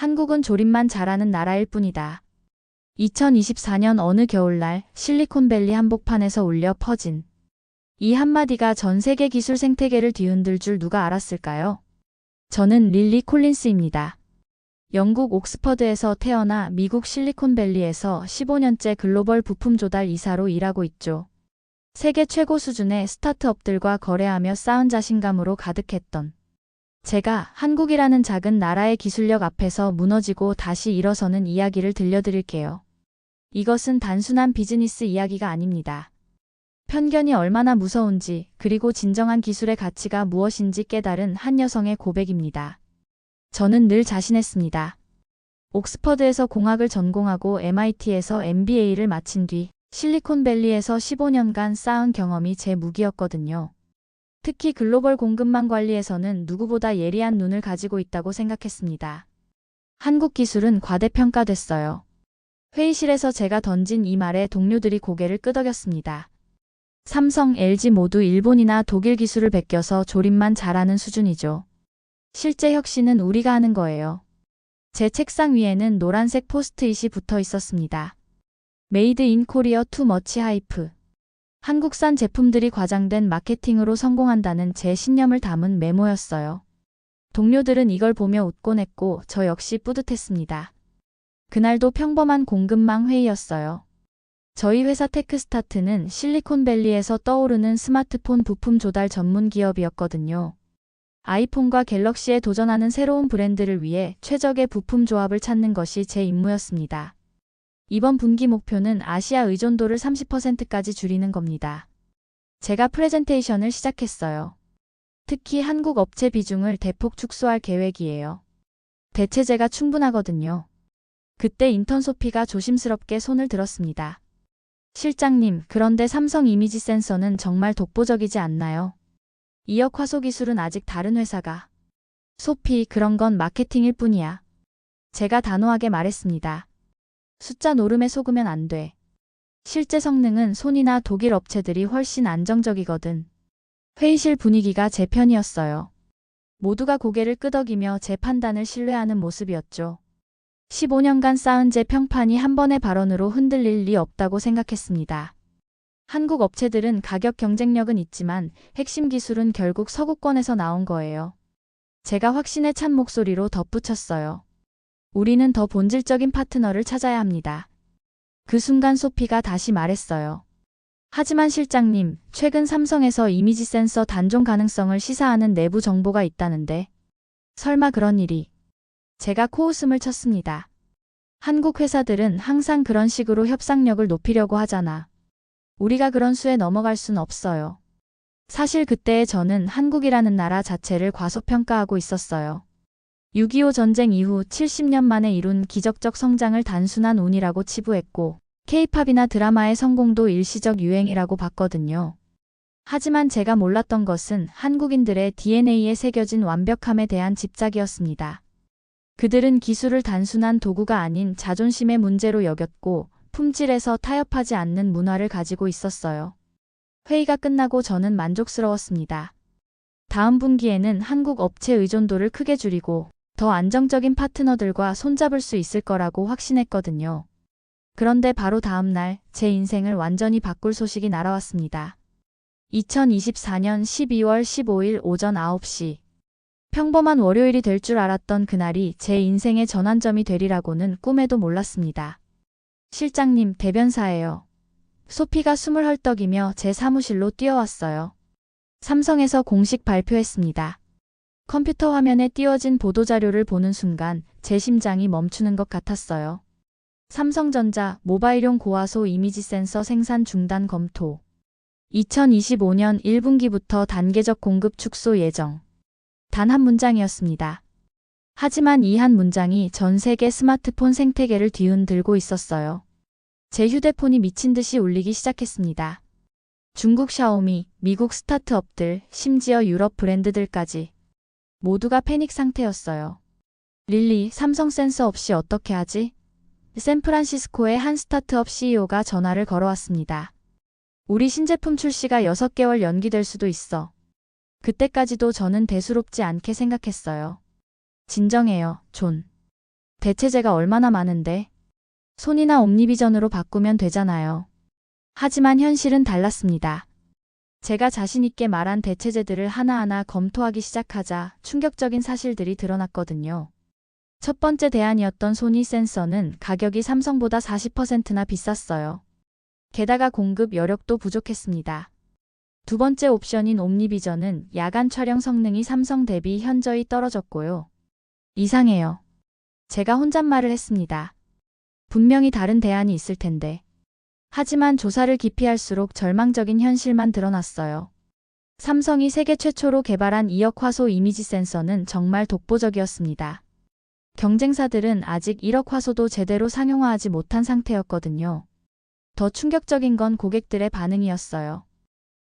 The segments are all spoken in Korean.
한국은 조립만 잘하는 나라일 뿐이다. 2024년 어느 겨울날 실리콘밸리 한복판에서 울려 퍼진 이 한마디가 전 세계 기술 생태계를 뒤흔들 줄 누가 알았을까요? 저는 릴리 콜린스입니다. 영국 옥스퍼드에서 태어나 미국 실리콘밸리에서 15년째 글로벌 부품 조달 이사로 일하고 있죠. 세계 최고 수준의 스타트업들과 거래하며 쌓은 자신감으로 가득했던 제가 한국이라는 작은 나라의 기술력 앞에서 무너지고 다시 일어서는 이야기를 들려드릴게요. 이것은 단순한 비즈니스 이야기가 아닙니다. 편견이 얼마나 무서운지, 그리고 진정한 기술의 가치가 무엇인지 깨달은 한 여성의 고백입니다. 저는 늘 자신했습니다. 옥스퍼드에서 공학을 전공하고 MIT에서 MBA를 마친 뒤 실리콘밸리에서 15년간 쌓은 경험이 제 무기였거든요. 특히 글로벌 공급망 관리에서는 누구보다 예리한 눈을 가지고 있다고 생각했습니다. 한국 기술은 과대평가됐어요. 회의실에서 제가 던진 이 말에 동료들이 고개를 끄덕였습니다. 삼성, LG 모두 일본이나 독일 기술을 베껴서 조립만 잘하는 수준이죠. 실제 혁신은 우리가 하는 거예요. 제 책상 위에는 노란색 포스트잇이 붙어 있었습니다. 메이드 인 코리어 투 머치 하이프. 한국산 제품들이 과장된 마케팅으로 성공한다는 제 신념을 담은 메모였어요. 동료들은 이걸 보며 웃곤 했고 저 역시 뿌듯했습니다. 그날도 평범한 공급망 회의였어요. 저희 회사 테크스타트는 실리콘밸리에서 떠오르는 스마트폰 부품 조달 전문 기업이었거든요. 아이폰과 갤럭시에 도전하는 새로운 브랜드를 위해 최적의 부품 조합을 찾는 것이 제 임무였습니다. 이번 분기 목표는 아시아 의존도를 30%까지 줄이는 겁니다. 제가 프레젠테이션을 시작했어요. 특히 한국 업체 비중을 대폭 축소할 계획이에요. 대체재가 충분하거든요. 그때 인턴 소피가 조심스럽게 손을 들었습니다. 실장님, 그런데 삼성 이미지 센서는 정말 독보적이지 않나요? 이역 화소 기술은 아직 다른 회사가. 소피, 그런 건 마케팅일 뿐이야. 제가 단호하게 말했습니다. 숫자 노름에 속으면 안 돼. 실제 성능은 손이나 독일 업체들이 훨씬 안정적이거든. 회의실 분위기가 제 편이었어요. 모두가 고개를 끄덕이며 제 판단을 신뢰하는 모습이었죠. 15년간 쌓은 제 평판이 한 번의 발언으로 흔들릴 리 없다고 생각했습니다. 한국 업체들은 가격 경쟁력은 있지만 핵심 기술은 결국 서구권에서 나온 거예요. 제가 확신에 찬 목소리로 덧붙였어요. 우리는 더 본질적인 파트너를 찾아야 합니다. 그 순간 소피가 다시 말했어요. 하지만 실장님, 최근 삼성에서 이미지 센서 단종 가능성을 시사하는 내부 정보가 있다는데. 설마 그런 일이. 제가 코웃음을 쳤습니다. 한국 회사들은 항상 그런 식으로 협상력을 높이려고 하잖아. 우리가 그런 수에 넘어갈 순 없어요. 사실 그때의 저는 한국이라는 나라 자체를 과소평가하고 있었어요. 6.25 전쟁 이후 70년 만에 이룬 기적적 성장을 단순한 운이라고 치부했고 K-팝이나 드라마의 성공도 일시적 유행이라고 봤거든요. 하지만 제가 몰랐던 것은 한국인들의 DNA에 새겨진 완벽함에 대한 집착이었습니다. 그들은 기술을 단순한 도구가 아닌 자존심의 문제로 여겼고 품질에서 타협하지 않는 문화를 가지고 있었어요. 회의가 끝나고 저는 만족스러웠습니다. 다음 분기에는 한국 업체 의존도를 크게 줄이고 더 안정적인 파트너들과 손잡을 수 있을 거라고 확신했거든요. 그런데 바로 다음 날 제 인생을 완전히 바꿀 소식이 날아왔습니다. 2024년 12월 15일 오전 9시. 평범한 월요일이 될 줄 알았던 그날이 제 인생의 전환점이 되리라고는 꿈에도 몰랐습니다. 실장님, 대변사예요. 소피가 숨을 헐떡이며 제 사무실로 뛰어왔어요. 삼성에서 공식 발표했습니다. 컴퓨터 화면에 띄워진 보도자료를 보는 순간 제 심장이 멈추는 것 같았어요. 삼성전자 모바일용 고화소 이미지 센서 생산 중단 검토. 2025년 1분기부터 단계적 공급 축소 예정. 단 한 문장이었습니다. 하지만 이 한 문장이 전 세계 스마트폰 생태계를 뒤흔들고 있었어요. 제 휴대폰이 미친 듯이 울리기 시작했습니다. 중국 샤오미, 미국 스타트업들, 심지어 유럽 브랜드들까지. 모두가 패닉 상태였어요. 릴리, 삼성 센서 없이 어떻게 하지? 샌프란시스코의 한 스타트업 CEO가 전화를 걸어왔습니다. 우리 신제품 출시가 6개월 연기될 수도 있어. 그때까지도 저는 대수롭지 않게 생각했어요. 진정해요, 존. 대체제가 얼마나 많은데. 손이나 옴니비전으로 바꾸면 되잖아요. 하지만 현실은 달랐습니다. 제가 자신있게 말한 대체제들을 하나하나 검토하기 시작하자 충격적인 사실들이 드러났거든요. 첫 번째 대안이었던 소니 센서는 가격이 삼성보다 40%나 비쌌어요. 게다가 공급 여력도 부족했습니다. 두 번째 옵션인 옴니비전은 야간 촬영 성능이 삼성 대비 현저히 떨어졌고요. 이상해요. 제가 혼잣말을 했습니다. 분명히 다른 대안이 있을 텐데. 하지만 조사를 깊이 할수록 절망적인 현실만 드러났어요. 삼성이 세계 최초로 개발한 2억 화소 이미지 센서는 정말 독보적이었습니다. 경쟁사들은 아직 1억 화소도 제대로 상용화하지 못한 상태였거든요. 더 충격적인 건 고객들의 반응이었어요.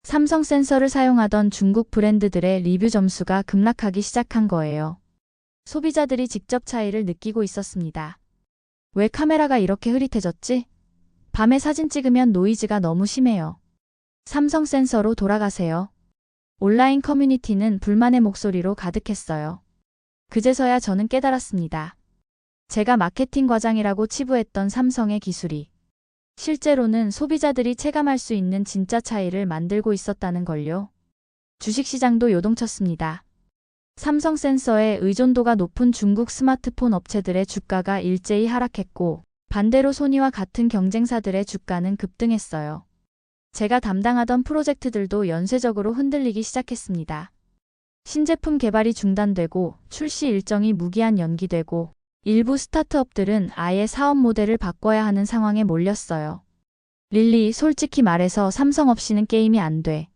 삼성 센서를 사용하던 중국 브랜드들의 리뷰 점수가 급락하기 시작한 거예요. 소비자들이 직접 차이를 느끼고 있었습니다. 왜 카메라가 이렇게 흐릿해졌지? 밤에 사진 찍으면 노이즈가 너무 심해요. 삼성 센서로 돌아가세요. 온라인 커뮤니티는 불만의 목소리로 가득했어요. 그제서야 저는 깨달았습니다. 제가 마케팅 과장이라고 치부했던 삼성의 기술이 실제로는 소비자들이 체감할 수 있는 진짜 차이를 만들고 있었다는 걸요. 주식시장도 요동쳤습니다. 삼성 센서에 의존도가 높은 중국 스마트폰 업체들의 주가가 일제히 하락했고 반대로 소니와 같은 경쟁사들의 주가는 급등했어요. 제가 담당하던 프로젝트들도 연쇄적으로 흔들리기 시작했습니다. 신제품 개발이 중단되고 출시 일정이 무기한 연기되고 일부 스타트업들은 아예 사업 모델을 바꿔야 하는 상황에 몰렸어요. 릴리, 솔직히 말해서 삼성 없이는 게임이 안 돼.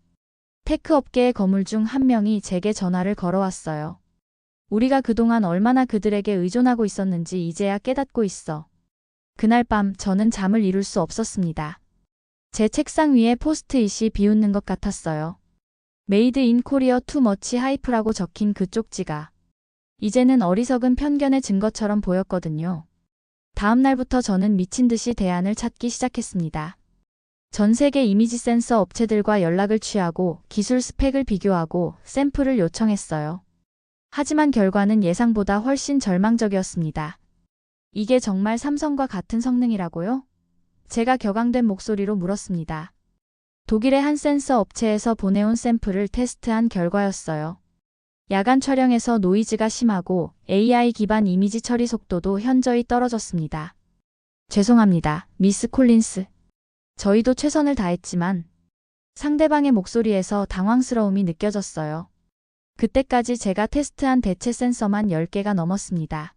테크 업계의 거물 중 한 명이 제게 전화를 걸어왔어요. 우리가 그동안 얼마나 그들에게 의존하고 있었는지 이제야 깨닫고 있어. 그날 밤 저는 잠을 이룰 수 없었습니다. 제 책상 위에 포스트잇이 비웃는 것 같았어요. 메이드 인 코리어 투 머치 하이프라고 적힌 그 쪽지가 이제는 어리석은 편견의 증거처럼 보였거든요. 다음 날부터 저는 미친 듯이 대안을 찾기 시작했습니다. 전 세계 이미지 센서 업체들과 연락을 취하고 기술 스펙을 비교하고 샘플을 요청했어요. 하지만 결과는 예상보다 훨씬 절망적이었습니다. 이게 정말 삼성과 같은 성능이라고요? 제가 격앙된 목소리로 물었습니다. 독일의 한 센서 업체에서 보내온 샘플을 테스트한 결과였어요. 야간 촬영에서 노이즈가 심하고 AI 기반 이미지 처리 속도도 현저히 떨어졌습니다. 죄송합니다, 미스 콜린스. 저희도 최선을 다했지만 상대방의 목소리에서 당황스러움이 느껴졌어요. 그때까지 제가 테스트한 대체 센서만 10개가 넘었습니다.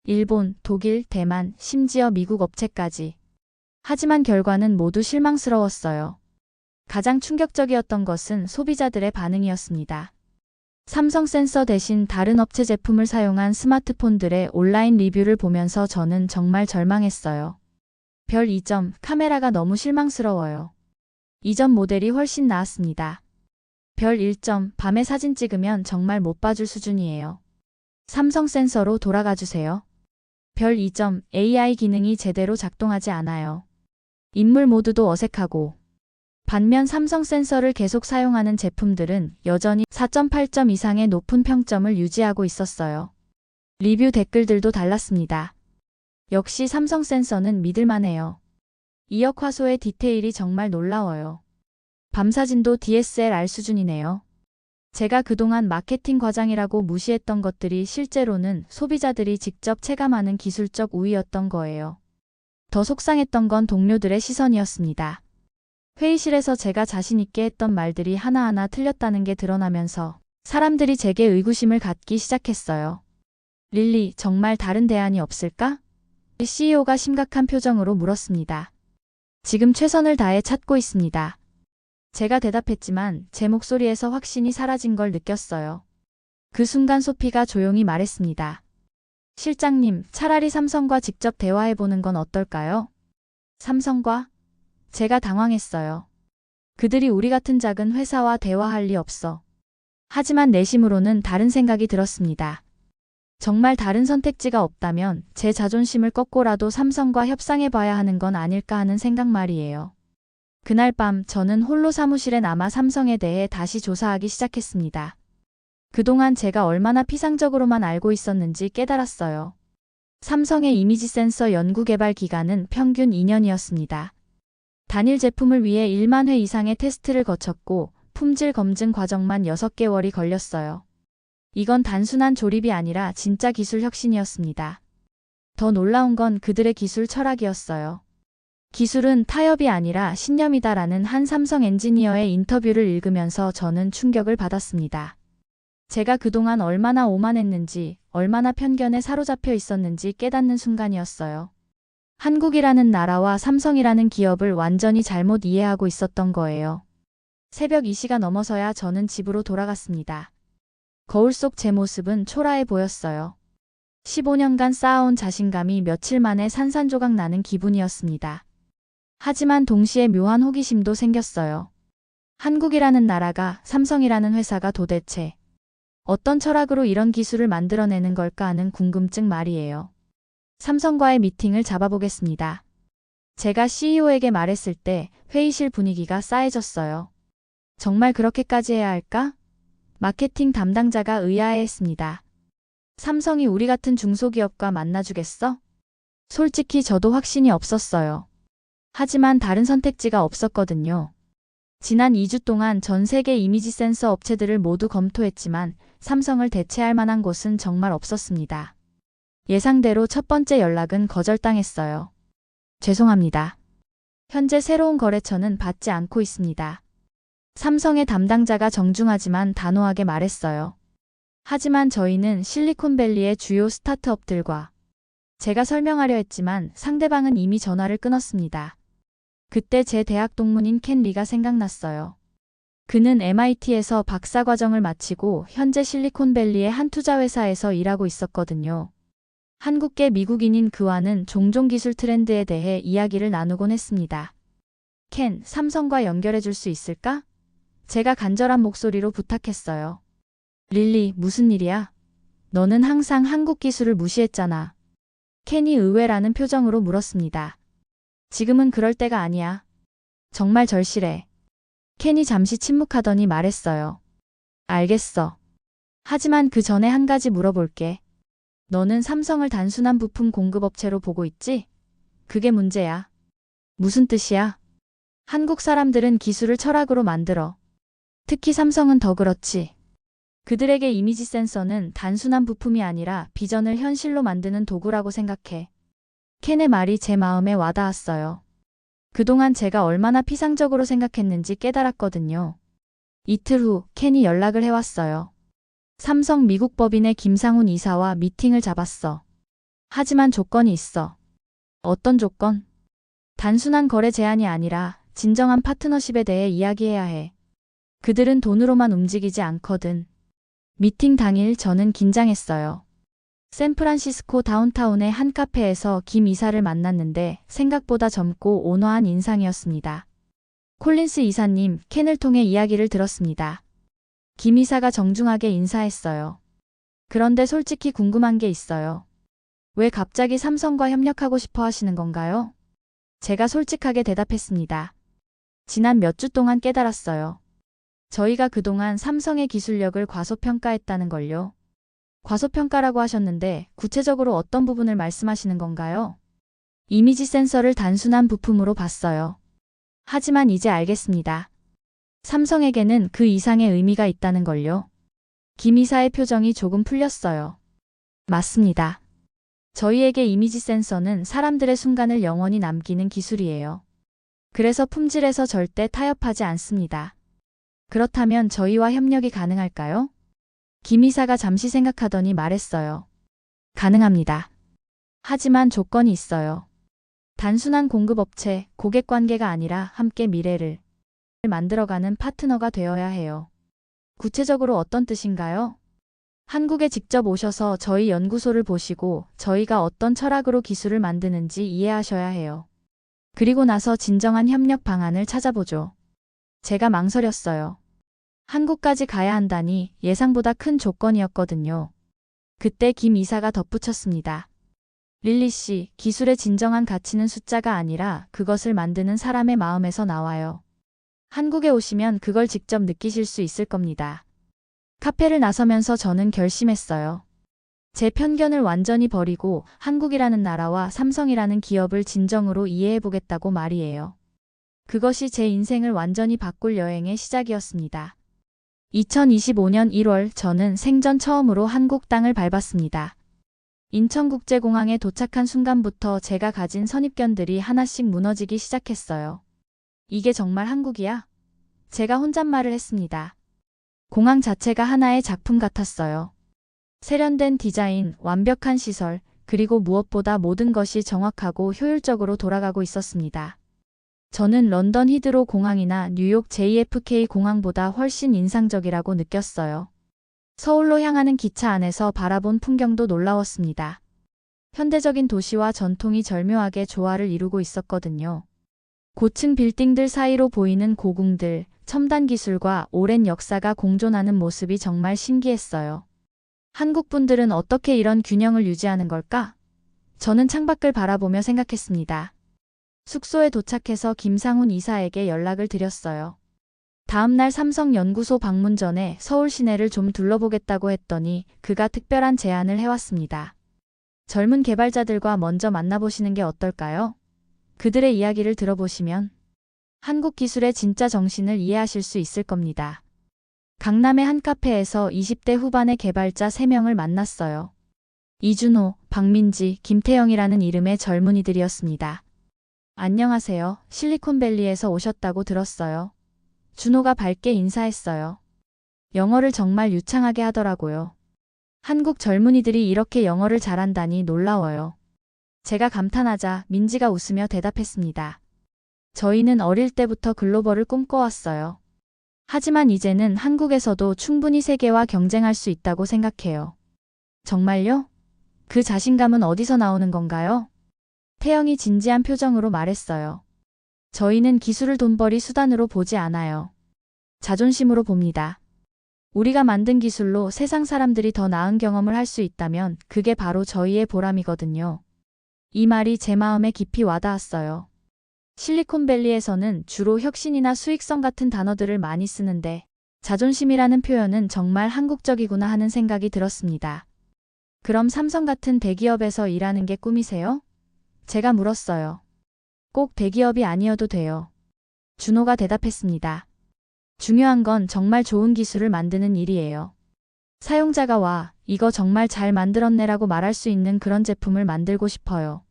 일본, 독일, 대만, 심지어 미국 업체까지. 하지만 결과는 모두 실망스러웠어요. 가장 충격적이었던 것은 소비자들의 반응이었습니다. 삼성 센서 대신 다른 업체 제품을 사용한 스마트폰들의 온라인 리뷰를 보면서 저는 정말 절망했어요. 별 2점, 카메라가 너무 실망스러워요. 이전 모델이 훨씬 나았습니다. 별 1점, 밤에 사진 찍으면 정말 못 봐줄 수준이에요. 삼성 센서로 돌아가 주세요. 별 2점, AI 기능이 제대로 작동하지 않아요. 인물 모드도 어색하고. 반면 삼성 센서를 계속 사용하는 제품들은 여전히 4.8점 이상의 높은 평점을 유지하고 있었어요. 리뷰 댓글들도 달랐습니다. 역시 삼성 센서는 믿을만해요. 2억 화소의 디테일이 정말 놀라워요. 밤사진도 DSLR 수준이네요. 제가 그동안 마케팅 과장이라고 무시했던 것들이 실제로는 소비자들이 직접 체감하는 기술적 우위였던 거예요. 더 속상했던 건 동료들의 시선이었습니다. 회의실에서 제가 자신 있게 했던 말들이 하나하나 틀렸다는 게 드러나면서 사람들이 제게 의구심을 갖기 시작했어요. 릴리, 정말 다른 대안이 없을까? CEO가 심각한 표정으로 물었습니다. 지금 최선을 다해 찾고 있습니다. 제가 대답했지만 제 목소리에서 확신이 사라진 걸 느꼈어요. 그 순간 소피가 조용히 말했습니다. 실장님, 차라리 삼성과 직접 대화해보는 건 어떨까요? 삼성과? 제가 당황했어요. 그들이 우리 같은 작은 회사와 대화할 리 없어. 하지만 내심으로는 다른 생각이 들었습니다. 정말 다른 선택지가 없다면 제 자존심을 꺾고라도 삼성과 협상해봐야 하는 건 아닐까 하는 생각 말이에요. 그날 밤 저는 홀로 사무실에 남아 삼성에 대해 다시 조사하기 시작했습니다. 그동안 제가 얼마나 피상적으로만 알고 있었는지 깨달았어요. 삼성의 이미지 센서 연구 개발 기간은 평균 2년이었습니다. 단일 제품을 위해 1만 회 이상의 테스트를 거쳤고 품질 검증 과정만 6개월이 걸렸어요. 이건 단순한 조립이 아니라 진짜 기술 혁신이었습니다. 더 놀라운 건 그들의 기술 철학이었어요. 기술은 타협이 아니라 신념이다라는 한 삼성 엔지니어의 인터뷰를 읽으면서 저는 충격을 받았습니다. 제가 그동안 얼마나 오만했는지, 얼마나 편견에 사로잡혀 있었는지 깨닫는 순간이었어요. 한국이라는 나라와 삼성이라는 기업을 완전히 잘못 이해하고 있었던 거예요. 새벽 2시가 넘어서야 저는 집으로 돌아갔습니다. 거울 속 제 모습은 초라해 보였어요. 15년간 쌓아온 자신감이 며칠 만에 산산조각 나는 기분이었습니다. 하지만 동시에 묘한 호기심도 생겼어요. 한국이라는 나라가, 삼성이라는 회사가 도대체 어떤 철학으로 이런 기술을 만들어내는 걸까 하는 궁금증 말이에요. 삼성과의 미팅을 잡아보겠습니다. 제가 CEO에게 말했을 때 회의실 분위기가 싸해졌어요. 정말 그렇게까지 해야 할까? 마케팅 담당자가 의아해했습니다. 삼성이 우리 같은 중소기업과 만나주겠어? 솔직히 저도 확신이 없었어요. 하지만 다른 선택지가 없었거든요. 지난 2주 동안 전 세계 이미지 센서 업체들을 모두 검토했지만 삼성을 대체할 만한 곳은 정말 없었습니다. 예상대로 첫 번째 연락은 거절당했어요. 죄송합니다. 현재 새로운 거래처는 받지 않고 있습니다. 삼성의 담당자가 정중하지만 단호하게 말했어요. 하지만 저희는 실리콘밸리의 주요 스타트업들과 제가 설명하려 했지만 상대방은 이미 전화를 끊었습니다. 그때 제 대학 동문인 켄 리가 생각났어요. 그는 MIT에서 박사과정을 마치고 현재 실리콘밸리의 한 투자회사에서 일하고 있었거든요. 한국계 미국인인 그와는 종종 기술 트렌드에 대해 이야기를 나누곤 했습니다. 켄, 삼성과 연결해 줄 수 있을까? 제가 간절한 목소리로 부탁했어요. 릴리, 무슨 일이야? 너는 항상 한국 기술을 무시했잖아. 켄이 의외라는 표정으로 물었습니다. 지금은 그럴 때가 아니야. 정말 절실해. 켄이 잠시 침묵하더니 말했어요. 알겠어. 하지만 그 전에 한 가지 물어볼게. 너는 삼성을 단순한 부품 공급업체로 보고 있지? 그게 문제야. 무슨 뜻이야? 한국 사람들은 기술을 철학으로 만들어. 특히 삼성은 더 그렇지. 그들에게 이미지 센서는 단순한 부품이 아니라 비전을 현실로 만드는 도구라고 생각해. 켄의 말이 제 마음에 와닿았어요. 그동안 제가 얼마나 피상적으로 생각했는지 깨달았거든요. 이틀 후 켄이 연락을 해왔어요. 삼성 미국 법인의 김상훈 이사와 미팅을 잡았어. 하지만 조건이 있어. 어떤 조건? 단순한 거래 제한이 아니라 진정한 파트너십에 대해 이야기해야 해. 그들은 돈으로만 움직이지 않거든. 미팅 당일 저는 긴장했어요. 샌프란시스코 다운타운의 한 카페에서 김 이사를 만났는데 생각보다 젊고 온화한 인상이었습니다. 콜린스 이사님, 켄을 통해 이야기를 들었습니다. 김 이사가 정중하게 인사했어요. 그런데 솔직히 궁금한 게 있어요. 왜 갑자기 삼성과 협력하고 싶어 하시는 건가요? 제가 솔직하게 대답했습니다. 지난 몇 주 동안 깨달았어요. 저희가 그동안 삼성의 기술력을 과소평가했다는 걸요. 과소평가라고 하셨는데 구체적으로 어떤 부분을 말씀하시는 건가요? 이미지 센서를 단순한 부품으로 봤어요. 하지만 이제 알겠습니다. 삼성에게는 그 이상의 의미가 있다는 걸요. 김 이사의 표정이 조금 풀렸어요. 맞습니다. 저희에게 이미지 센서는 사람들의 순간을 영원히 남기는 기술이에요. 그래서 품질에서 절대 타협하지 않습니다. 그렇다면 저희와 협력이 가능할까요? 김 이사가 잠시 생각하더니 말했어요. 가능합니다. 하지만 조건이 있어요. 단순한 공급업체, 고객관계가 아니라 함께 미래를 만들어가는 파트너가 되어야 해요. 구체적으로 어떤 뜻인가요? 한국에 직접 오셔서 저희 연구소를 보시고 저희가 어떤 철학으로 기술을 만드는지 이해하셔야 해요. 그리고 나서 진정한 협력 방안을 찾아보죠. 제가 망설였어요. 한국까지 가야 한다니 예상보다 큰 조건이었거든요. 그때 김 이사가 덧붙였습니다. 릴리 씨, 기술의 진정한 가치는 숫자가 아니라 그것을 만드는 사람의 마음에서 나와요. 한국에 오시면 그걸 직접 느끼실 수 있을 겁니다. 카페를 나서면서 저는 결심했어요. 제 편견을 완전히 버리고 한국이라는 나라와 삼성이라는 기업을 진정으로 이해해보겠다고 말이에요. 그것이 제 인생을 완전히 바꿀 여행의 시작이었습니다. 2025년 1월 저는 생전 처음으로 한국 땅을 밟았습니다. 인천국제공항에 도착한 순간부터 제가 가진 선입견들이 하나씩 무너지기 시작했어요. 이게 정말 한국이야? 제가 혼잣말을 했습니다. 공항 자체가 하나의 작품 같았어요. 세련된 디자인, 완벽한 시설, 그리고 무엇보다 모든 것이 정확하고 효율적으로 돌아가고 있었습니다. 저는 런던 히드로 공항이나 뉴욕 JFK 공항보다 훨씬 인상적이라고 느꼈어요. 서울로 향하는 기차 안에서 바라본 풍경도 놀라웠습니다. 현대적인 도시와 전통이 절묘하게 조화를 이루고 있었거든요. 고층 빌딩들 사이로 보이는 고궁들, 첨단 기술과 오랜 역사가 공존하는 모습이 정말 신기했어요. 한국 분들은 어떻게 이런 균형을 유지하는 걸까? 저는 창밖을 바라보며 생각했습니다. 숙소에 도착해서 김상훈 이사에게 연락을 드렸어요. 다음날 삼성연구소 방문 전에 서울 시내를 좀 둘러보겠다고 했더니 그가 특별한 제안을 해왔습니다. 젊은 개발자들과 먼저 만나보시는 게 어떨까요? 그들의 이야기를 들어보시면 한국 기술의 진짜 정신을 이해하실 수 있을 겁니다. 강남의 한 카페에서 20대 후반의 개발자 3명을 만났어요. 이준호, 박민지, 김태영이라는 이름의 젊은이들이었습니다. 안녕하세요. 실리콘밸리에서 오셨다고 들었어요. 준호가 밝게 인사했어요. 영어를 정말 유창하게 하더라고요. 한국 젊은이들이 이렇게 영어를 잘한다니 놀라워요. 제가 감탄하자 민지가 웃으며 대답했습니다. 저희는 어릴 때부터 글로벌을 꿈꿔왔어요. 하지만 이제는 한국에서도 충분히 세계와 경쟁할 수 있다고 생각해요. 정말요? 그 자신감은 어디서 나오는 건가요? 태영이 진지한 표정으로 말했어요. 저희는 기술을 돈벌이 수단으로 보지 않아요. 자존심으로 봅니다. 우리가 만든 기술로 세상 사람들이 더 나은 경험을 할 수 있다면 그게 바로 저희의 보람이거든요. 이 말이 제 마음에 깊이 와닿았어요. 실리콘밸리에서는 주로 혁신이나 수익성 같은 단어들을 많이 쓰는데 자존심이라는 표현은 정말 한국적이구나 하는 생각이 들었습니다. 그럼 삼성 같은 대기업에서 일하는 게 꿈이세요? 제가 물었어요. 꼭 대기업이 아니어도 돼요. 준호가 대답했습니다. 중요한 건 정말 좋은 기술을 만드는 일이에요. 사용자가 와, 이거 정말 잘 만들었네라고 말할 수 있는 그런 제품을 만들고 싶어요.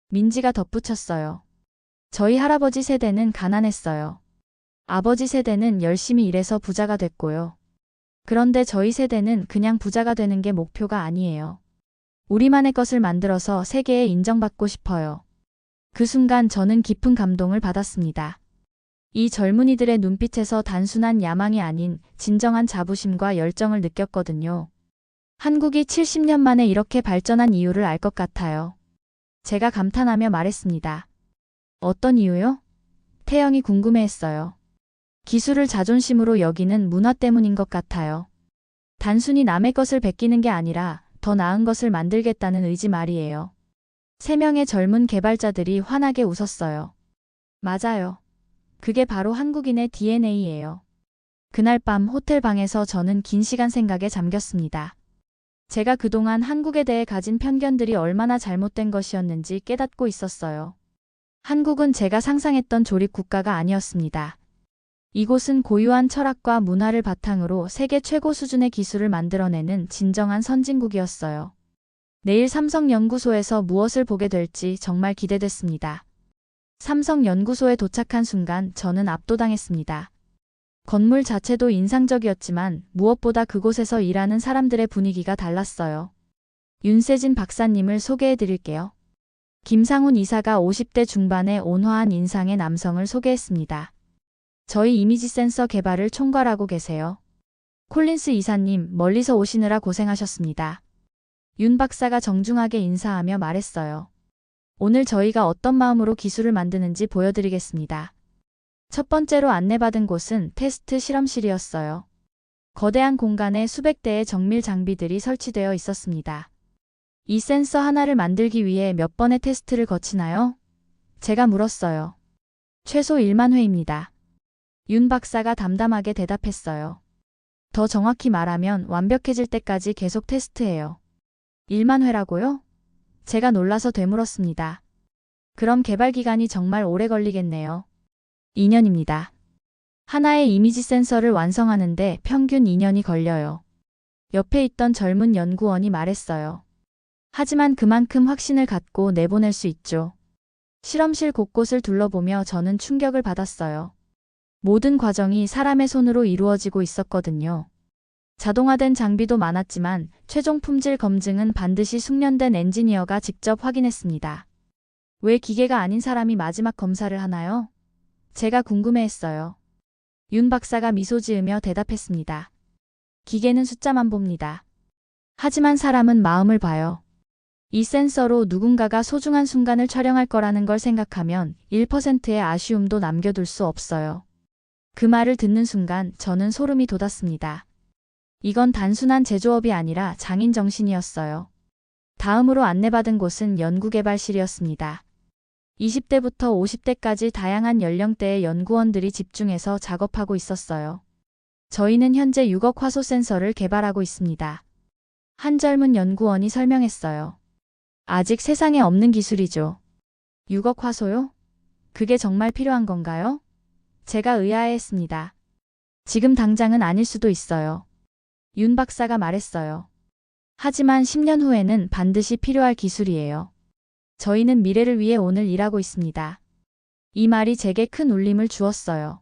민지가 덧붙였어요. 저희 할아버지 세대는 가난했어요. 아버지 세대는 열심히 일해서 부자가 됐고요. 그런데 저희 세대는 그냥 부자가 되는 게 목표가 아니에요. 우리만의 것을 만들어서 세계에 인정받고 싶어요. 그 순간 저는 깊은 감동을 받았습니다. 이 젊은이들의 눈빛에서 단순한 야망이 아닌 진정한 자부심과 열정을 느꼈거든요. 한국이 70년 만에 이렇게 발전한 이유를 알 것 같아요. 제가 감탄하며 말했습니다. 어떤 이유요? 태영이 궁금해했어요. 기술을 자존심으로 여기는 문화 때문인 것 같아요. 단순히 남의 것을 베끼는 게 아니라 더 나은 것을 만들겠다는 의지 말이에요. 3명의 젊은 개발자들이 환하게 웃었어요. 맞아요. 그게 바로 한국인의 DNA예요. 그날 밤 호텔 방에서 저는 긴 시간 생각에 잠겼습니다. 제가 그동안 한국에 대해 가진 편견들이 얼마나 잘못된 것이었는지 깨닫고 있었어요. 한국은 제가 상상했던 조립 국가가 아니었습니다. 이곳은 고유한 철학과 문화를 바탕으로 세계 최고 수준의 기술을 만들어내는 진정한 선진국이었어요. 내일 삼성연구소에서 무엇을 보게 될지 정말 기대됐습니다. 삼성연구소에 도착한 순간 저는 압도당했습니다. 건물 자체도 인상적이었지만 무엇보다 그곳에서 일하는 사람들의 분위기가 달랐어요. 윤세진 박사님을 소개해 드릴게요. 김상훈 이사가 50대 중반의 온화한 인상의 남성을 소개했습니다. 저희 이미지 센서 개발을 총괄하고 계세요. 콜린스 이사님, 멀리서 오시느라 고생하셨습니다. 윤 박사가 정중하게 인사하며 말했어요. 오늘 저희가 어떤 마음으로 기술을 만드는지 보여드리겠습니다. 첫 번째로 안내받은 곳은 테스트 실험실이었어요. 거대한 공간에 수백 대의 정밀 장비들이 설치되어 있었습니다. 이 센서 하나를 만들기 위해 몇 번의 테스트를 거치나요? 제가 물었어요. 최소 1만 회입니다. 윤 박사가 담담하게 대답했어요. 더 정확히 말하면 완벽해질 때까지 계속 테스트해요. 1만 회라고요? 제가 놀라서 되물었습니다. 그럼 개발 기간이 정말 오래 걸리겠네요. 2년입니다. 하나의 이미지 센서를 완성하는데 평균 2년이 걸려요. 옆에 있던 젊은 연구원이 말했어요. 하지만 그만큼 확신을 갖고 내보낼 수 있죠. 실험실 곳곳을 둘러보며 저는 충격을 받았어요. 모든 과정이 사람의 손으로 이루어지고 있었거든요. 자동화된 장비도 많았지만 최종 품질 검증은 반드시 숙련된 엔지니어가 직접 확인했습니다. 왜 기계가 아닌 사람이 마지막 검사를 하나요? 제가 궁금해했어요. 윤 박사가 미소 지으며 대답했습니다. 기계는 숫자만 봅니다. 하지만 사람은 마음을 봐요. 이 센서로 누군가가 소중한 순간을 촬영할 거라는 걸 생각하면 1%의 아쉬움도 남겨둘 수 없어요. 그 말을 듣는 순간 저는 소름이 돋았습니다. 이건 단순한 제조업이 아니라 장인 정신이었어요. 다음으로 안내받은 곳은 연구개발실이었습니다. 20대부터 50대까지 다양한 연령대의 연구원들이 집중해서 작업하고 있었어요. 저희는 현재 6억 화소 센서를 개발하고 있습니다. 한 젊은 연구원이 설명했어요. 아직 세상에 없는 기술이죠. 6억 화소요? 그게 정말 필요한 건가요? 제가 의아해했습니다. 지금 당장은 아닐 수도 있어요. 윤 박사가 말했어요. 하지만 10년 후에는 반드시 필요할 기술이에요. 저희는 미래를 위해 오늘 일하고 있습니다. 이 말이 제게 큰 울림을 주었어요.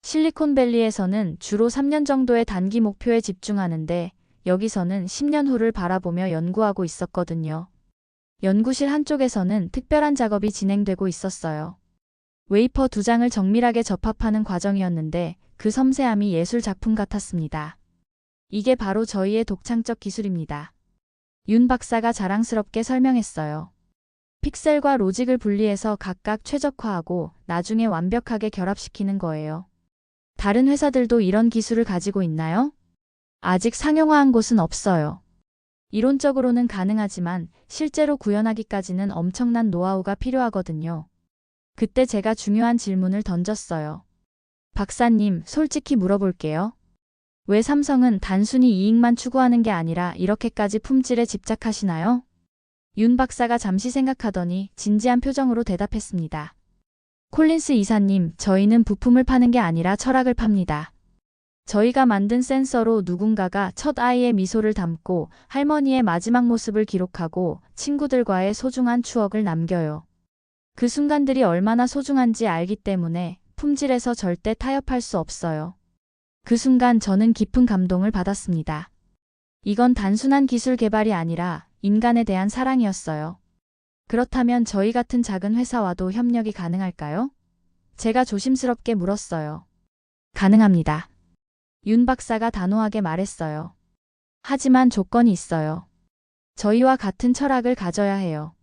실리콘밸리에서는 주로 3년 정도의 단기 목표에 집중하는데 여기서는 10년 후를 바라보며 연구하고 있었거든요. 연구실 한쪽에서는 특별한 작업이 진행되고 있었어요. 웨이퍼 2장을 정밀하게 접합하는 과정이었는데 그 섬세함이 예술 작품 같았습니다. 이게 바로 저희의 독창적 기술입니다. 윤 박사가 자랑스럽게 설명했어요. 픽셀과 로직을 분리해서 각각 최적화하고 나중에 완벽하게 결합시키는 거예요. 다른 회사들도 이런 기술을 가지고 있나요? 아직 상용화한 곳은 없어요. 이론적으로는 가능하지만 실제로 구현하기까지는 엄청난 노하우가 필요하거든요. 그때 제가 중요한 질문을 던졌어요. 박사님, 솔직히 물어볼게요. 왜 삼성은 단순히 이익만 추구하는 게 아니라 이렇게까지 품질에 집착하시나요? 윤 박사가 잠시 생각하더니 진지한 표정으로 대답했습니다. 콜린스 이사님, 저희는 부품을 파는 게 아니라 철학을 팝니다. 저희가 만든 센서로 누군가가 첫 아이의 미소를 담고 할머니의 마지막 모습을 기록하고 친구들과의 소중한 추억을 남겨요. 그 순간들이 얼마나 소중한지 알기 때문에 품질에서 절대 타협할 수 없어요. 그 순간 저는 깊은 감동을 받았습니다. 이건 단순한 기술 개발이 아니라 인간에 대한 사랑이었어요. 그렇다면 저희 같은 작은 회사와도 협력이 가능할까요? 제가 조심스럽게 물었어요. 가능합니다. 윤 박사가 단호하게 말했어요. 하지만 조건이 있어요. 저희와 같은 철학을 가져야 해요.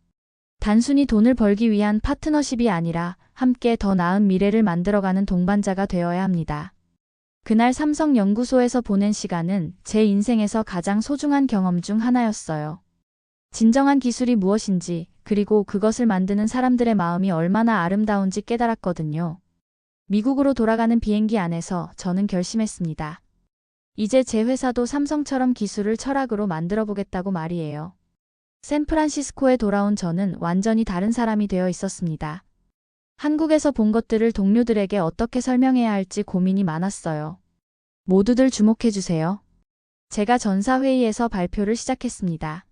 단순히 돈을 벌기 위한 파트너십이 아니라 함께 더 나은 미래를 만들어가는 동반자가 되어야 합니다. 그날 삼성 연구소에서 보낸 시간은 제 인생에서 가장 소중한 경험 중 하나였어요. 진정한 기술이 무엇인지, 그리고 그것을 만드는 사람들의 마음이 얼마나 아름다운지 깨달았거든요. 미국으로 돌아가는 비행기 안에서 저는 결심했습니다. 이제 제 회사도 삼성처럼 기술을 철학으로 만들어 보겠다고 말이에요. 샌프란시스코에 돌아온 저는 완전히 다른 사람이 되어 있었습니다. 한국에서 본 것들을 동료들에게 어떻게 설명해야 할지 고민이 많았어요. 모두들 주목해주세요. 제가 전사회의에서 발표를 시작했습니다.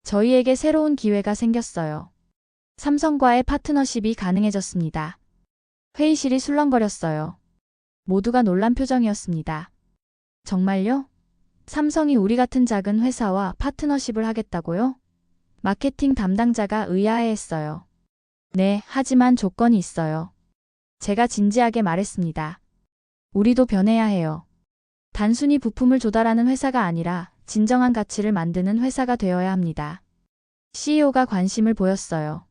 저희에게 새로운 기회가 생겼어요. 삼성과의 파트너십이 가능해졌습니다. 회의실이 술렁거렸어요. 모두가 놀란 표정이었습니다. 정말요? 삼성이 우리 같은 작은 회사와 파트너십을 하겠다고요? 마케팅 담당자가 의아해했어요. 네, 하지만 조건이 있어요. 제가 진지하게 말했습니다. 우리도 변해야 해요. 단순히 부품을 조달하는 회사가 아니라 진정한 가치를 만드는 회사가 되어야 합니다. CEO가 관심을 보였어요.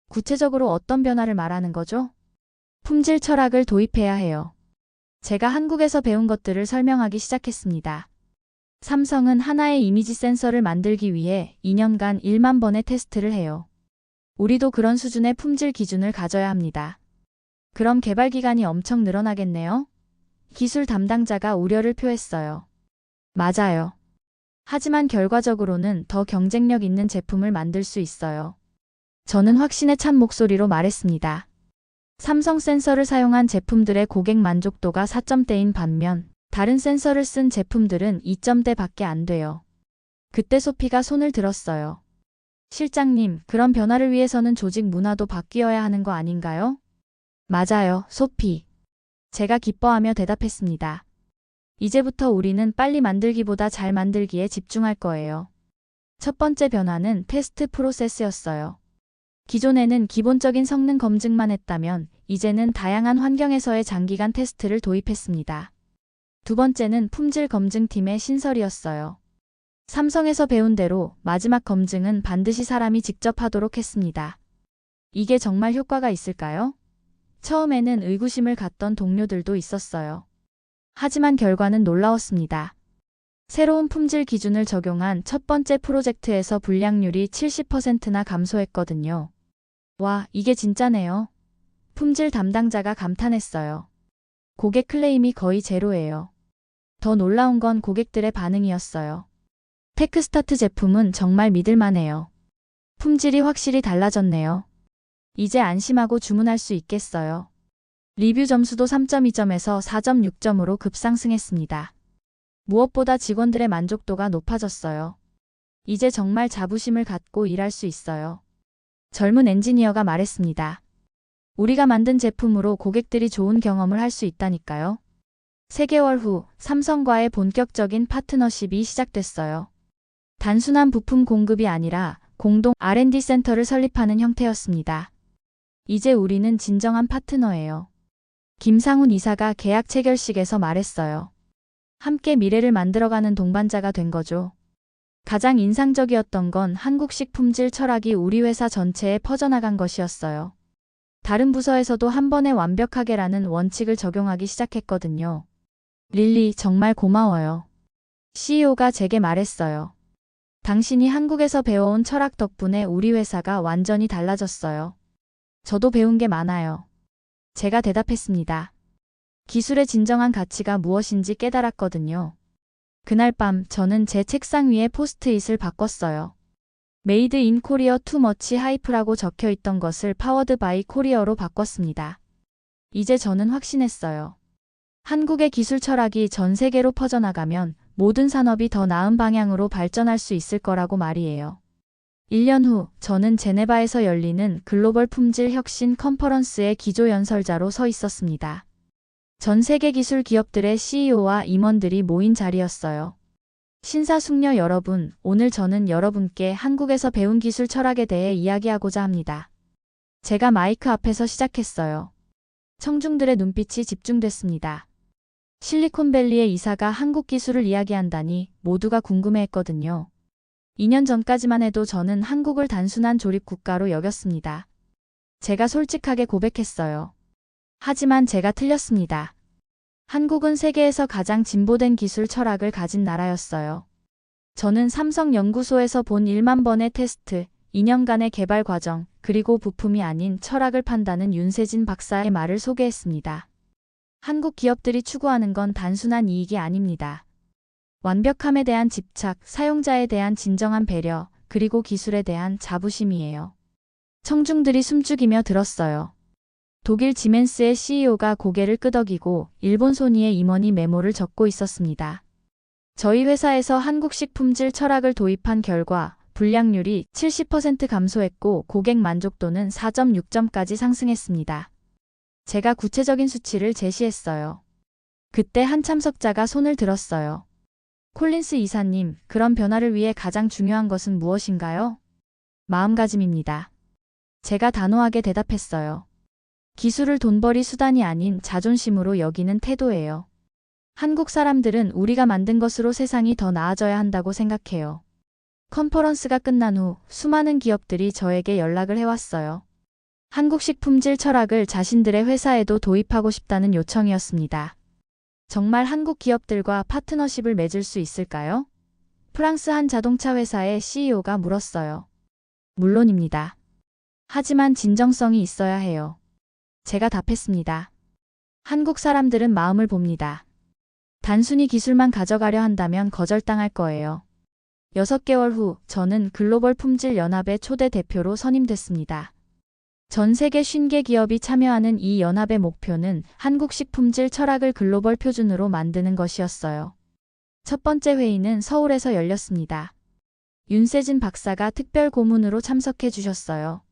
구체적으로 어떤 변화를 말하는 거죠? 품질 철학을 도입해야 해요. 제가 한국에서 배운 것들을 설명하기 시작했습니다. 삼성은 하나의 이미지 센서를 만들기 위해 2년간 1만 번의 테스트를 해요. 우리도 그런 수준의 품질 기준을 가져야 합니다. 그럼 개발 기간이 엄청 늘어나겠네요? 기술 담당자가 우려를 표했어요. 맞아요. 하지만 결과적으로는 더 경쟁력 있는 제품을 만들 수 있어요. 저는 확신에 찬 목소리로 말했습니다. 삼성 센서를 사용한 제품들의 고객 만족도가 4점대인 반면 다른 센서를 쓴 제품들은 2점대밖에 안 돼요. 그때 소피가 손을 들었어요. 실장님, 그런 변화를 위해서는 조직 문화도 바뀌어야 하는 거 아닌가요? 맞아요, 소피. 제가 기뻐하며 대답했습니다. 이제부터 우리는 빨리 만들기보다 잘 만들기에 집중할 거예요. 첫 번째 변화는 테스트 프로세스였어요. 기존에는 기본적인 성능 검증만 했다면 이제는 다양한 환경에서의 장기간 테스트를 도입했습니다. 두 번째는 품질 검증팀의 신설이었어요. 삼성에서 배운 대로 마지막 검증은 반드시 사람이 직접 하도록 했습니다. 이게 정말 효과가 있을까요? 처음에는 의구심을 갖던 동료들도 있었어요. 하지만 결과는 놀라웠습니다. 새로운 품질 기준을 적용한 첫 번째 프로젝트에서 불량률이 70%나 감소했거든요. 와, 이게 진짜네요. 품질 담당자가 감탄했어요. 고객 클레임이 거의 제로예요. 더 놀라운 건 고객들의 반응이었어요. 테크스타트 제품은 정말 믿을만해요. 품질이 확실히 달라졌네요. 이제 안심하고 주문할 수 있겠어요. 리뷰 점수도 3.2점에서 4.6점으로 급상승했습니다. 무엇보다 직원들의 만족도가 높아졌어요. 이제 정말 자부심을 갖고 일할 수 있어요. 젊은 엔지니어가 말했습니다. 우리가 만든 제품으로 고객들이 좋은 경험을 할 수 있다니까요. 3개월 후 삼성과의 본격적인 파트너십이 시작됐어요. 단순한 부품 공급이 아니라 공동 R&D 센터를 설립하는 형태였습니다. 이제 우리는 진정한 파트너예요. 김상훈 이사가 계약 체결식에서 말했어요. 함께 미래를 만들어가는 동반자가 된 거죠. 가장 인상적이었던 건 한국식 품질 철학이 우리 회사 전체에 퍼져나간 것이었어요. 다른 부서에서도 한 번에 완벽하게라는 원칙을 적용하기 시작했거든요. 릴리, 정말 고마워요. CEO가 제게 말했어요. 당신이 한국에서 배워온 철학 덕분에 우리 회사가 완전히 달라졌어요. 저도 배운 게 많아요. 제가 대답했습니다. 기술의 진정한 가치가 무엇인지 깨달았거든요. 그날 밤 저는 제 책상 위에 포스트잇을 바꿨어요. 메이드 인 코리어 투 머치 하이프라고 적혀 있던 것을 파워드 바이 코리어로 바꿨습니다. 이제 저는 확신했어요. 한국의 기술 철학이 전 세계로 퍼져나가면 모든 산업이 더 나은 방향으로 발전할 수 있을 거라고 말이에요. 1년 후 저는 제네바에서 열리는 글로벌 품질 혁신 컨퍼런스의 기조연설자로 서 있었습니다. 전 세계 기술 기업들의 CEO와 임원들이 모인 자리였어요. 신사숙녀 여러분, 오늘 저는 여러분께 한국에서 배운 기술 철학에 대해 이야기하고자 합니다. 제가 마이크 앞에서 시작했어요. 청중들의 눈빛이 집중됐습니다. 실리콘밸리의 이사가 한국 기술을 이야기한다니 모두가 궁금해했거든요. 2년 전까지만 해도 저는 한국을 단순한 조립 국가로 여겼습니다. 제가 솔직하게 고백했어요. 하지만 제가 틀렸습니다. 한국은 세계에서 가장 진보된 기술 철학을 가진 나라였어요. 저는 삼성 연구소에서 본 1만 번의 테스트, 2년간의 개발 과정, 그리고 부품이 아닌 철학을 판다는 윤세진 박사의 말을 소개했습니다. 한국 기업들이 추구하는 건 단순한 이익이 아닙니다. 완벽함에 대한 집착, 사용자에 대한 진정한 배려, 그리고 기술에 대한 자부심이에요. 청중들이 숨죽이며 들었어요. 독일 지멘스의 CEO가 고개를 끄덕이고 일본 소니의 임원이 메모를 적고 있었습니다. 저희 회사에서 한국식 품질 철학을 도입한 결과 불량률이 70% 감소했고 고객 만족도는 4.6점까지 상승했습니다. 제가 구체적인 수치를 제시했어요. 그때 한 참석자가 손을 들었어요. 콜린스 이사님, 그런 변화를 위해 가장 중요한 것은 무엇인가요? 마음가짐입니다. 제가 단호하게 대답했어요. 기술을 돈벌이 수단이 아닌 자존심으로 여기는 태도예요. 한국 사람들은 우리가 만든 것으로 세상이 더 나아져야 한다고 생각해요. 컨퍼런스가 끝난 후 수많은 기업들이 저에게 연락을 해왔어요. 한국식 품질 철학을 자신들의 회사에도 도입하고 싶다는 요청이었습니다. 정말 한국 기업들과 파트너십을 맺을 수 있을까요? 프랑스 한 자동차 회사의 CEO가 물었어요. 물론입니다. 하지만 진정성이 있어야 해요. 제가 답했습니다. 한국 사람들은 마음을 봅니다. 단순히 기술만 가져가려 한다면 거절당할 거예요. 6개월 후 저는 글로벌 품질 연합의 초대 대표로 선임됐습니다. 전 세계 50개 기업이 참여하는 이 연합의 목표는 한국식 품질 철학을 글로벌 표준으로 만드는 것이었어요. 첫 번째 회의는 서울에서 열렸습니다. 윤세진 박사가 특별 고문으로 참석해 주셨어요.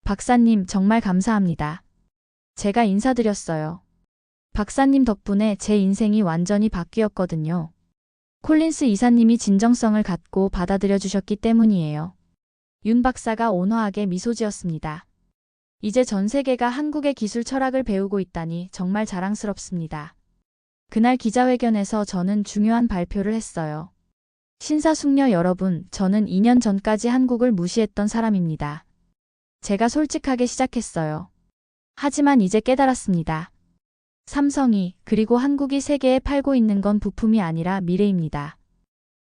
박사님 정말 감사합니다. 제가 인사드렸어요. 박사님 덕분에 제 인생이 완전히 바뀌었거든요. 콜린스 이사님이 진정성을 갖고 받아들여 주셨기 때문이에요. 윤 박사가 온화하게 미소 지었습니다. 이제 전 세계가 한국의 기술 철학을 배우고 있다니 정말 자랑스럽습니다. 그날 기자회견에서 저는 중요한 발표를 했어요. 신사숙녀 여러분, 저는 2년 전까지 한국을 무시했던 사람입니다. 제가 솔직하게 시작했어요. 하지만 이제 깨달았습니다. 삼성이 그리고 한국이 세계에 팔고 있는 건 부품이 아니라 미래입니다.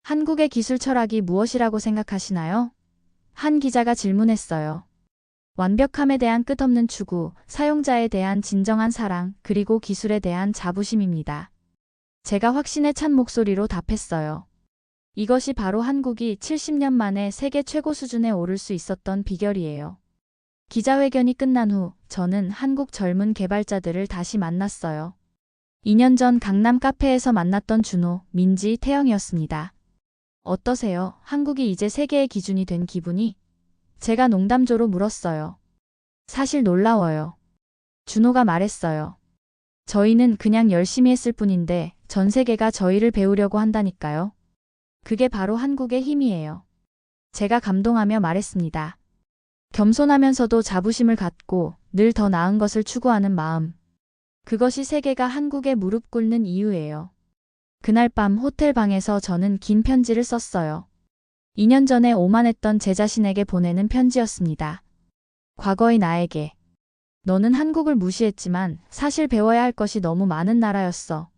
한국의 기술 철학이 무엇이라고 생각하시나요? 한 기자가 질문했어요. 완벽함에 대한 끝없는 추구, 사용자에 대한 진정한 사랑, 그리고 기술에 대한 자부심입니다. 제가 확신에 찬 목소리로 답했어요. 이것이 바로 한국이 70년 만에 세계 최고 수준에 오를 수 있었던 비결이에요. 기자회견이 끝난 후 저는 한국 젊은 개발자들을 다시 만났어요. 2년 전 강남 카페에서 만났던 준호, 민지, 태영이었습니다. 어떠세요? 한국이 이제 세계의 기준이 된 기분이? 제가 농담조로 물었어요. 사실 놀라워요. 준호가 말했어요. 저희는 그냥 열심히 했을 뿐인데 전 세계가 저희를 배우려고 한다니까요. 그게 바로 한국의 힘이에요. 제가 감동하며 말했습니다. 겸손하면서도 자부심을 갖고 늘 더 나은 것을 추구하는 마음. 그것이 세계가 한국에 무릎 꿇는 이유예요. 그날 밤 호텔 방에서 저는 긴 편지를 썼어요. 2년 전에 오만했던 제 자신에게 보내는 편지였습니다. 과거의 나에게. 너는 한국을 무시했지만 사실 배워야 할 것이 너무 많은 나라였어.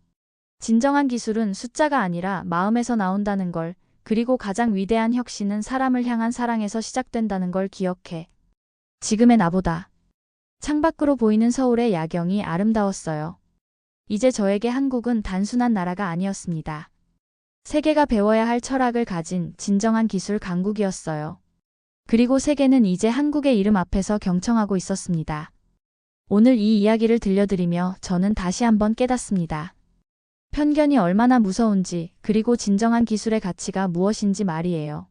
진정한 기술은 숫자가 아니라 마음에서 나온다는 걸, 그리고 가장 위대한 혁신은 사람을 향한 사랑에서 시작된다는 걸 기억해. 지금의 나보다. 창밖으로 보이는 서울의 야경이 아름다웠어요. 이제 저에게 한국은 단순한 나라가 아니었습니다. 세계가 배워야 할 철학을 가진 진정한 기술 강국이었어요. 그리고 세계는 이제 한국의 이름 앞에서 경청하고 있었습니다. 오늘 이 이야기를 들려드리며 저는 다시 한번 깨닫습니다. 편견이 얼마나 무서운지, 그리고 진정한 기술의 가치가 무엇인지 말이에요.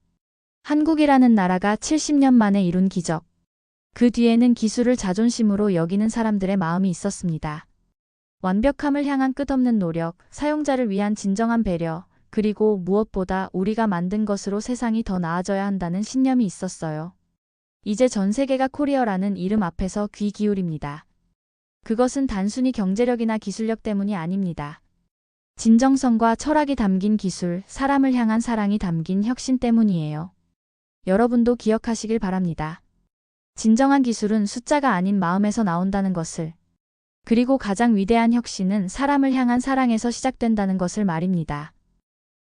한국이라는 나라가 70년 만에 이룬 기적. 그 뒤에는 기술을 자존심으로 여기는 사람들의 마음이 있었습니다. 완벽함을 향한 끝없는 노력, 사용자를 위한 진정한 배려, 그리고 무엇보다 우리가 만든 것으로 세상이 더 나아져야 한다는 신념이 있었어요. 이제 전 세계가 코리어라는 이름 앞에서 귀 기울입니다. 그것은 단순히 경제력이나 기술력 때문이 아닙니다. 진정성과 철학이 담긴 기술, 사람을 향한 사랑이 담긴 혁신 때문이에요. 여러분도 기억하시길 바랍니다. 진정한 기술은 숫자가 아닌 마음에서 나온다는 것을, 그리고 가장 위대한 혁신은 사람을 향한 사랑에서 시작된다는 것을 말입니다.